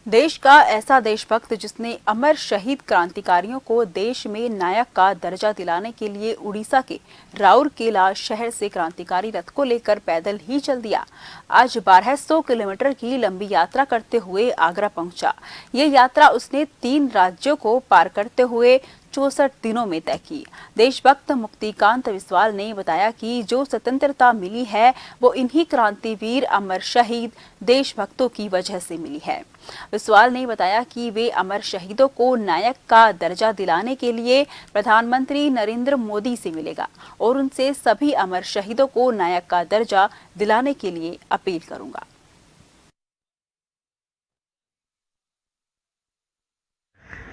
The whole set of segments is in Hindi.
देश का ऐसा देशभक्त जिसने अमर शहीद क्रांतिकारियों को देश में नायक का दर्जा दिलाने के लिए उड़ीसा के राउरकेला शहर से क्रांतिकारी रथ को लेकर पैदल ही चल दिया। आज 1200 किलोमीटर की लंबी यात्रा करते हुए आगरा पहुंचा। ये यात्रा उसने 3 राज्यों को पार करते हुए 64 दिनों में तय की। देशभक्त मुक्तिकांत बिस्वाल ने बताया कि जो स्वतंत्रता मिली है वो इन्हीं क्रांतिवीर अमर शहीद देशभक्तों की वजह से मिली है। बिस्वाल ने बताया कि वे अमर शहीदों को नायक का दर्जा दिलाने के लिए प्रधानमंत्री नरेंद्र मोदी से मिलेगा और उनसे सभी अमर शहीदों को नायक का दर्जा दिलाने के लिए अपील करूंगा।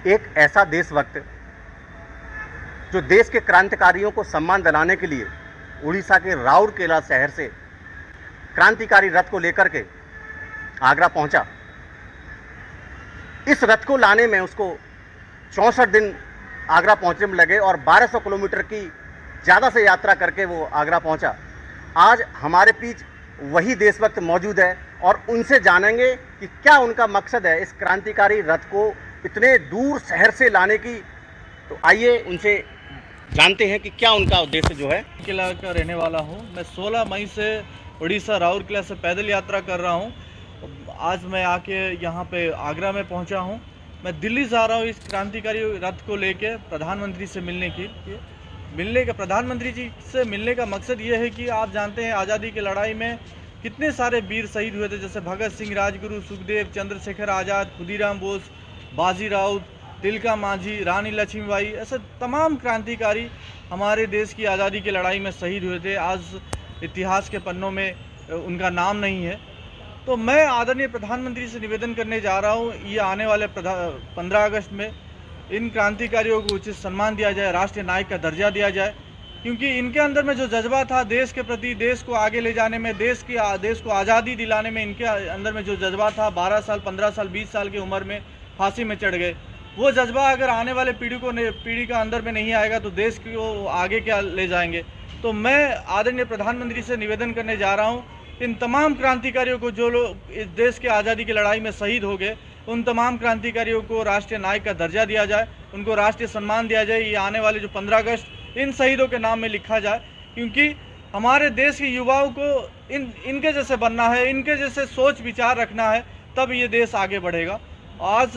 एक ऐसा देशभक्त जो देश के क्रांतिकारियों को सम्मान दिलाने के लिए उड़ीसा के राउरकेला शहर से क्रांतिकारी रथ को लेकर के आगरा पहुंचा। इस रथ को लाने में उसको 64 दिन आगरा पहुंचने में लगे और 1200 किलोमीटर की ज़्यादा से यात्रा करके वो आगरा पहुंचा। आज हमारे बीच वही देशभक्त मौजूद है और उनसे जानेंगे कि क्या उनका मकसद है इस क्रांतिकारी रथ को इतने दूर शहर से लाने की। तो आइए उनसे जानते हैं कि क्या उनका उद्देश्य जो है। किला का रहने वाला हूं। मैं 16 मई से उड़ीसा राउरकेला से पैदल यात्रा कर रहा हूं। आज मैं आके यहां पे आगरा में पहुंचा हूं। मैं दिल्ली जा रहा हूं इस क्रांतिकारी रथ को लेके प्रधानमंत्री से प्रधानमंत्री जी से मिलने का मकसद ये है कि आप जानते हैं आज़ादी की लड़ाई में कितने सारे वीर शहीद हुए थे, जैसे भगत सिंह, राजगुरु, सुखदेव, चंद्रशेखर आज़ाद, खुदीराम बोस, बाजी राउत, तिलका मांझी, रानी लक्ष्मीबाई, ऐसे तमाम क्रांतिकारी हमारे देश की आज़ादी की लड़ाई में शहीद हुए थे। आज इतिहास के पन्नों में उनका नाम नहीं है। तो मैं आदरणीय प्रधानमंत्री से निवेदन करने जा रहा हूँ, ये आने वाले 15 अगस्त में इन क्रांतिकारियों को उचित सम्मान दिया जाए, राष्ट्रीय नायक का दर्जा दिया जाए, क्योंकि इनके अंदर में जो जज्बा था देश के प्रति, देश को आगे ले जाने में, देश को आज़ादी दिलाने में, इनके अंदर में जो जज्बा था 12 साल, 15 साल, 20 साल की उम्र में फांसी में चढ़ गए। वो जज्बा अगर आने वाले पीढ़ी का अंदर में नहीं आएगा तो देश को आगे क्या ले जाएंगे। तो मैं आदरणीय प्रधानमंत्री से निवेदन करने जा रहा हूँ, इन तमाम क्रांतिकारियों को, जो लोग इस देश के आज़ादी की लड़ाई में शहीद हो गए, उन तमाम क्रांतिकारियों को राष्ट्रीय नायक का दर्जा दिया जाए, उनको राष्ट्रीय सम्मान दिया जाए। ये आने वाले जो 15 अगस्त इन शहीदों के नाम में लिखा जाए, क्योंकि हमारे देश के युवाओं को इनके जैसे बनना है, इनके जैसे सोच विचार रखना है, तब ये देश आगे बढ़ेगा। आज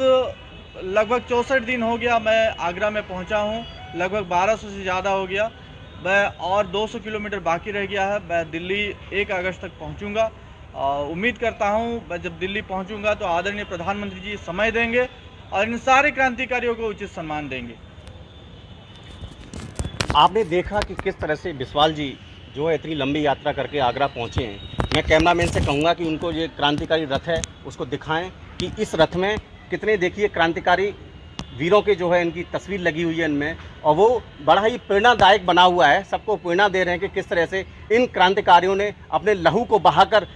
लगभग 64 दिन हो गया मैं आगरा में पहुंचा हूं, लगभग 1200 से ज़्यादा हो गया। मैं और 200 किलोमीटर बाकी रह गया है। मैं दिल्ली 1 अगस्त तक पहुंचूंगा। उम्मीद करता हूं मैं जब दिल्ली पहुंचूंगा तो आदरणीय प्रधानमंत्री जी समय देंगे और इन सारे क्रांतिकारियों को उचित सम्मान देंगे। आपने देखा कि किस तरह से बिस्वाल जी जो है इतनी लंबी यात्रा करके आगरा पहुंचे हैं। मैं कैमरामैन से कहूँगा कि उनको ये क्रांतिकारी रथ है उसको दिखाएं कि इस रथ में कितने, देखिए, क्रांतिकारी वीरों के जो है इनकी तस्वीर लगी हुई है इनमें, और वो बड़ा ही प्रेरणादायक बना हुआ है। सबको प्रेरणा दे रहे हैं कि किस तरह से इन क्रांतिकारियों ने अपने लहू को बहाकर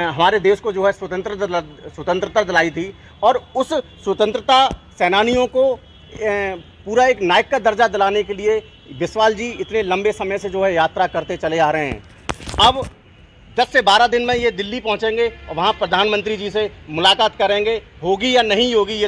हमारे देश को जो है स्वतंत्रता दिलाई थी, और उस स्वतंत्रता सेनानियों को पूरा एक नायक का दर्जा दिलाने के लिए बिस्वाल जी इतने लंबे समय से जो है यात्रा करते चले आ रहे हैं। अब 10 से 12 दिन में ये दिल्ली पहुंचेंगे और वहाँ प्रधानमंत्री जी से मुलाकात करेंगे। होगी या नहीं होगी ये तो